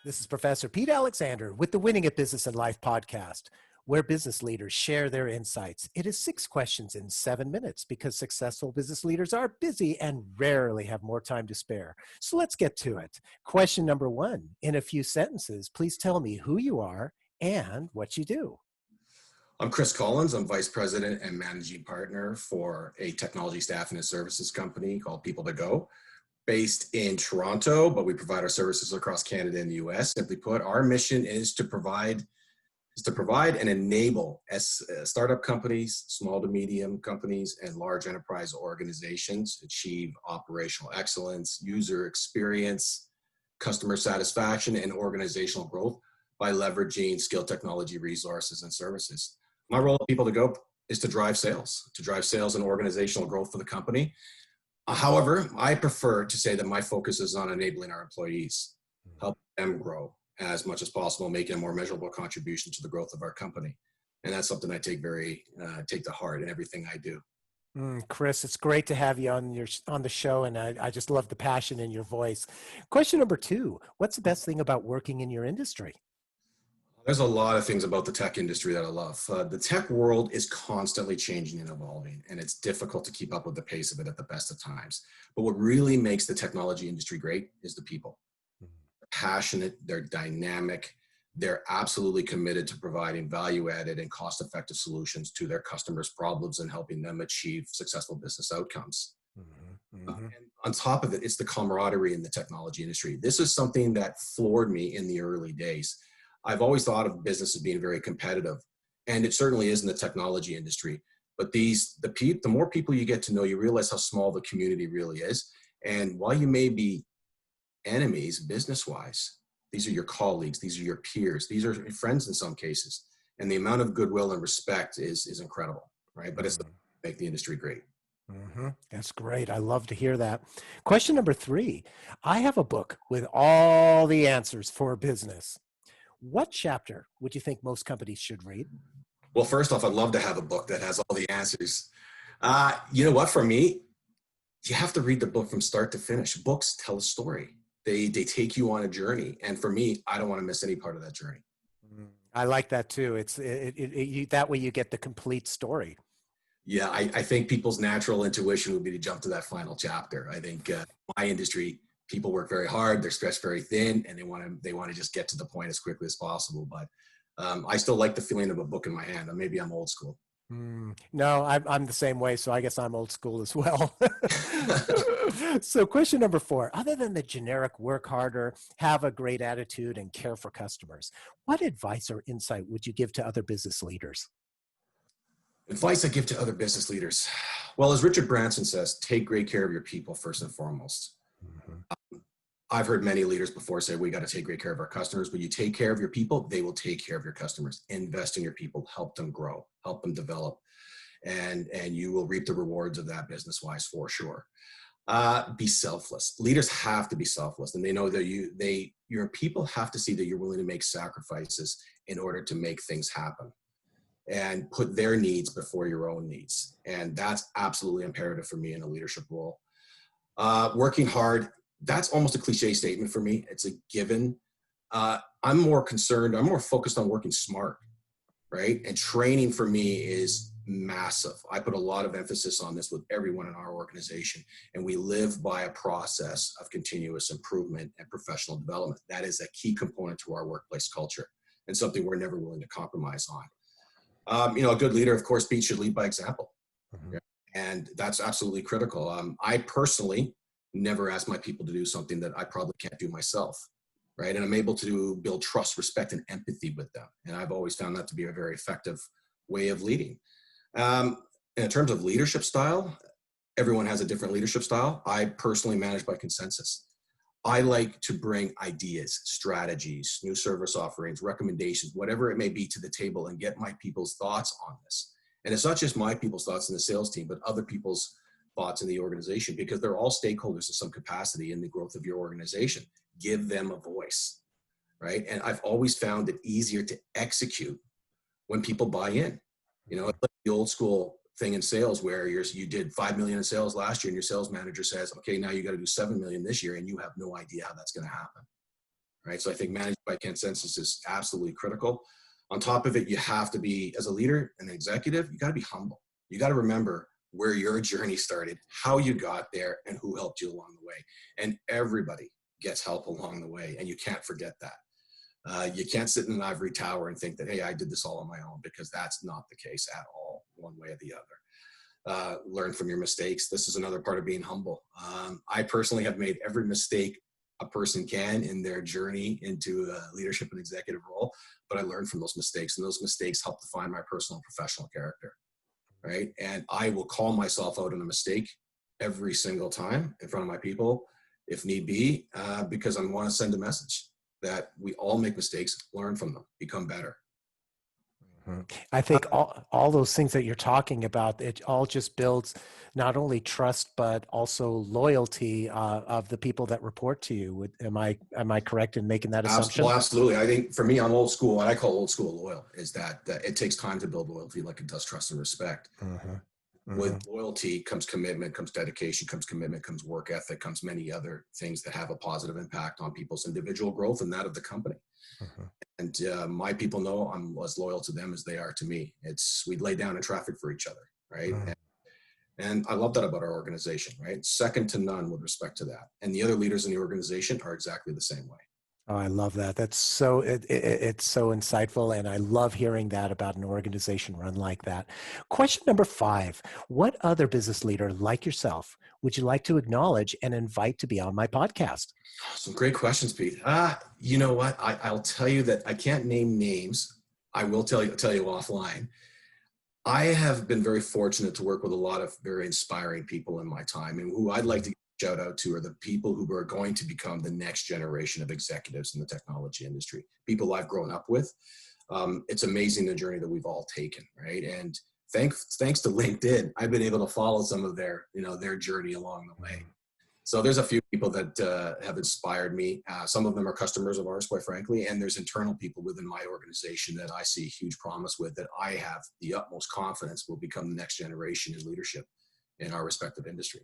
This is Professor Pete Alexander with the Winning at Business and Life podcast, where business leaders share their insights. It is 6 questions in 7 minutes because successful business leaders are busy and rarely have more time to spare. So let's get to it. Question number 1, in a few sentences, please tell me who you are and what you do. I'm Chris Collins. I'm Vice President and Managing Partner for a technology staffing and services company called People to Go, based in Toronto, but we provide our services across Canada and the US. Simply put, our mission is to provide and enable startup companies, small to medium companies, and large enterprise organizations achieve operational excellence, user experience, customer satisfaction, and organizational growth by leveraging skilled technology resources and services. My role at People to Go is to drive sales and organizational growth for the company. However, I prefer to say that my focus is on enabling our employees, helping them grow as much as possible, making a more measurable contribution to the growth of our company. And that's something I take to heart in everything I do. Chris, it's great to have you on the show, and I just love the passion in your voice. Question number 2, what's the best thing about working in your industry? There's a lot of things about the tech industry that I love. The tech world is constantly changing and evolving, and it's difficult to keep up with the pace of it at the best of times. But what really makes the technology industry great is the people. They're passionate, they're dynamic, they're absolutely committed to providing value-added and cost-effective solutions to their customers' problems and helping them achieve successful business outcomes. And on top of it, it's the camaraderie in the technology industry. This is something that floored me in the early days. I've always thought of business as being very competitive, and it certainly is in the technology industry. But the more people you get to know, you realize how small the community really is. And while you may be enemies business-wise, these are your colleagues, these are your peers, these are your friends in some cases. And the amount of goodwill and respect is incredible, right? But it's make the industry great. That's great. I love to hear that. Question number 3, I have a book with all the answers for business. What chapter would you think most companies should read? Well, first off, I'd love to have a book that has all the answers. You know what, for me, you have to read the book from start to finish. Books tell a story. They take you on a journey. And for me, I don't want to miss any part of that journey. I like that too. That way you get the complete story. Yeah, I think people's natural intuition would be to jump to that final chapter. I think my industry, people work very hard, they're stretched very thin, and they want to just get to the point as quickly as possible. But I still like the feeling of a book in my hand. Maybe I'm old school. No, I'm the same way, so I guess I'm old school as well. So question number 4, other than the generic work harder, have a great attitude, and care for customers, what advice or insight would you give to other business leaders? Advice I give to other business leaders. Well, as Richard Branson says, take great care of your people first and foremost. I've heard many leaders before say, we got to take great care of our customers. When you take care of your people, they will take care of your customers. Invest in your people, help them grow, help them develop, and you will reap the rewards of that business-wise for sure. Be selfless. Leaders have to be selfless, and they know that your people have to see that you're willing to make sacrifices in order to make things happen and put their needs before your own needs. And that's absolutely imperative for me in a leadership role. Working hard, that's almost a cliche statement for me. It's a given. I'm more focused on working smart, right? And training for me is massive. I put a lot of emphasis on this with everyone in our organization, and we live by a process of continuous improvement and professional development. That is a key component to our workplace culture and something we're never willing to compromise on. A good leader, of course, Pete, should lead by example. And that's absolutely critical. I personally never ask my people to do something that I probably can't do myself, right? And I'm able to build trust, respect, and empathy with them. And I've always found that to be a very effective way of leading. In terms of leadership style, everyone has a different leadership style. I personally manage by consensus. I like to bring ideas, strategies, new service offerings, recommendations, whatever it may be, to the table and get my people's thoughts on this. And it's not just my people's thoughts in the sales team, but other people's thoughts in the organization, because they're all stakeholders in some capacity in the growth of your organization. Give them a voice, right? And I've always found it easier to execute when people buy in. It's like the old school thing in sales where you did 5 million in sales last year and your sales manager says, okay, now you got to do 7 million this year, and you have no idea how that's going to happen. right? So I think managing by consensus is absolutely critical. On top of it, you have to be, as a leader and an executive, you got to be humble. You got to remember where your journey started, how you got there, and who helped you along the way. And everybody gets help along the way, and you can't forget that. You can't sit in an ivory tower and think that, hey, I did this all on my own, because that's not the case at all, one way or the other. Learn from your mistakes. This is another part of being humble. I personally have made every mistake a person can in their journey into a leadership and executive role, but I learned from those mistakes, and those mistakes help define my personal and professional character, right? And I will call myself out on a mistake every single time in front of my people, if need be, because I want to send a message that we all make mistakes, learn from them, become better. I think all those things that you're talking about, it all just builds not only trust, but also loyalty of the people that report to you. Am I correct in making that assumption? Well, absolutely. I think for me, I'm old school. What I call old school loyal is that it takes time to build loyalty, like it does trust and respect. With loyalty comes commitment, comes dedication, comes commitment, comes work ethic, comes many other things that have a positive impact on people's individual growth and that of the company. And my people know I'm as loyal to them as they are to me. We lay down in traffic for each other, right? And I love that about our organization, right? Second to none with respect to that. And the other leaders in the organization are exactly the same way. Oh, I love that. That's so, it's so insightful. And I love hearing that about an organization run like that. Question number 5, what other business leader like yourself would you like to acknowledge and invite to be on my podcast? Some great questions, Pete. You know what? I'll tell you that I can't name names. I will tell you offline. I have been very fortunate to work with a lot of very inspiring people in my time, and who I'd like to shout out to are the people who are going to become the next generation of executives in the technology industry, people I've grown up with. It's amazing the journey that we've all taken, right? And thanks to LinkedIn, I've been able to follow some of their journey along the way. So there's a few people that have inspired me. Some of them are customers of ours, quite frankly, and there's internal people within my organization that I see huge promise with, that I have the utmost confidence will become the next generation in leadership in our respective industry.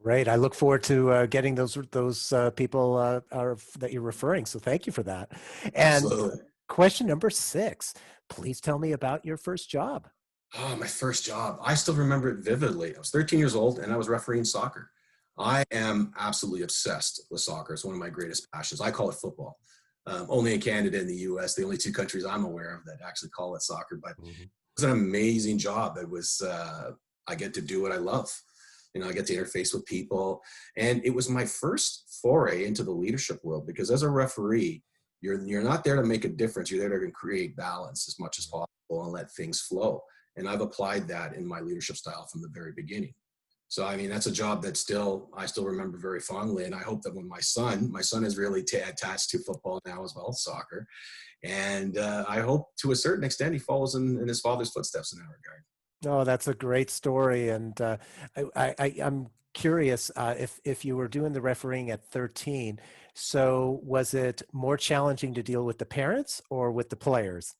Great. I look forward to getting those people that you're referring. So thank you for that. And absolutely. Question number 6, please tell me about your first job. Oh, my first job. I still remember it vividly. I was 13 years old and I was refereeing soccer. I am absolutely obsessed with soccer. It's one of my greatest passions. I call it football. Only in Canada and the US, the only 2 countries I'm aware of that actually call it soccer. But it was an amazing job. It was, I get to do what I love. I get to interface with people. And it was my first foray into the leadership world, because as a referee, you're not there to make a difference. You're there to create balance as much as possible and let things flow. And I've applied that in my leadership style from the very beginning. So, I mean, that's a job that I still remember very fondly. And I hope that when my son is really attached to football now as well, soccer. And I hope to a certain extent he follows in his father's footsteps in that regard. Oh, that's a great story. And I'm curious if you were doing the refereeing at 13, so was it more challenging to deal with the parents or with the players?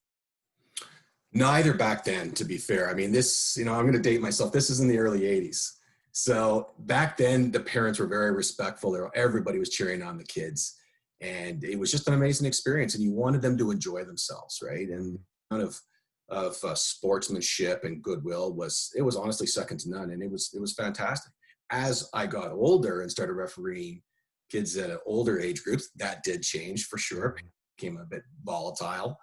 Neither back then, to be fair. I mean, I'm going to date myself. This is in the early 80s. So back then, the parents were very respectful. Everybody was cheering on the kids. And it was just an amazing experience. And you wanted them to enjoy themselves, right? And kind of sportsmanship and goodwill was honestly second to none. And it was fantastic. As I got older and started refereeing kids at older age groups, that did change for sure. It became a bit volatile.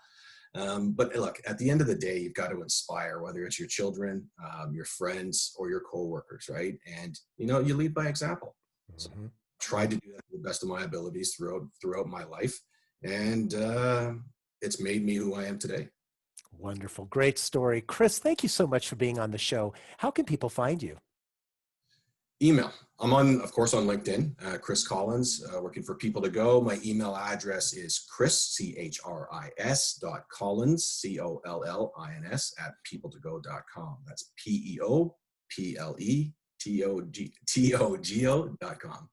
But look, at the end of the day, you've got to inspire, whether it's your children, your friends, or your coworkers, right? And, you lead by example. So I tried to do that to the best of my abilities throughout my life. And it's made me who I am today. Wonderful. Great story. Chris, thank you so much for being on the show. How can people find you? Email. I'm of course, on LinkedIn, Chris Collins, working for People to Go. My email address is Chris, CHRIS .Collins, COLLINS @peopletogo.com. That's PEOPLETOGO.com.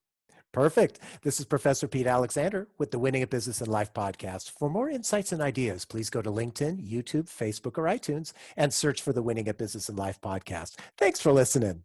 Perfect. This is Professor Pete Alexander with the Winning at Business and Life podcast. For more insights and ideas, please go to LinkedIn, YouTube, Facebook, or iTunes and search for the Winning at Business and Life podcast. Thanks for listening.